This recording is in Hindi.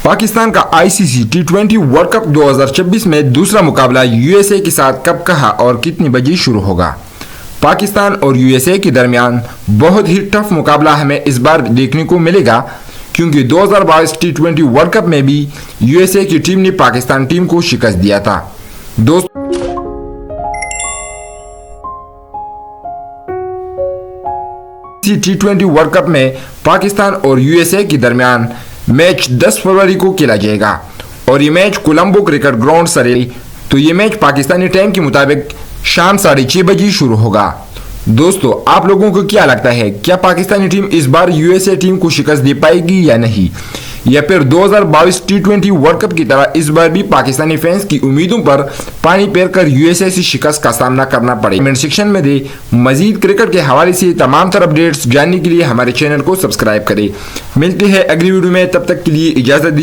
पाकिस्तान का आईसीसी टी20 वर्ल्ड कप 2026 में दूसरा मुकाबला यूएसए के साथ कब कहाँ और कितनी बजे शुरू होगा। पाकिस्तान और यूएसए के दरमियान बहुत ही टफ मुकाबला हमें इस बार देखने को मिलेगा, क्योंकि 2022 टी20 वर्ल्ड कप में भी यूएसए की टीम ने पाकिस्तान टीम को शिकस्त दिया था। टी20 वर्ल्ड कप में पाकिस्तान और यूएसए के दरमियान मैच 10 फरवरी को खेला जाएगा और ये मैच कोलंबो क्रिकेट ग्राउंड सरेल। तो ये मैच पाकिस्तानी टाइम के मुताबिक शाम 6:30 बजे शुरू होगा। दोस्तों, आप लोगों को क्या लगता है, क्या पाकिस्तानी टीम इस बार यूएसए टीम को शिकस्त दे पाएगी या नहीं, या फिर 2022 टी20 वर्ल्ड कप की तरह इस बार भी पाकिस्तानी फैंस की उम्मीदों पर पानी फेर कर यूएसए से शिकस्त का सामना करना पड़े। कमेंट सेक्शन में दे। मजीद क्रिकेट के हवाले से तमाम तरह अपडेट्स जानने के लिए हमारे चैनल को सब्सक्राइब करें। मिलते हैं अगली वीडियो में, तब तक के लिए इजाजत दीजिए।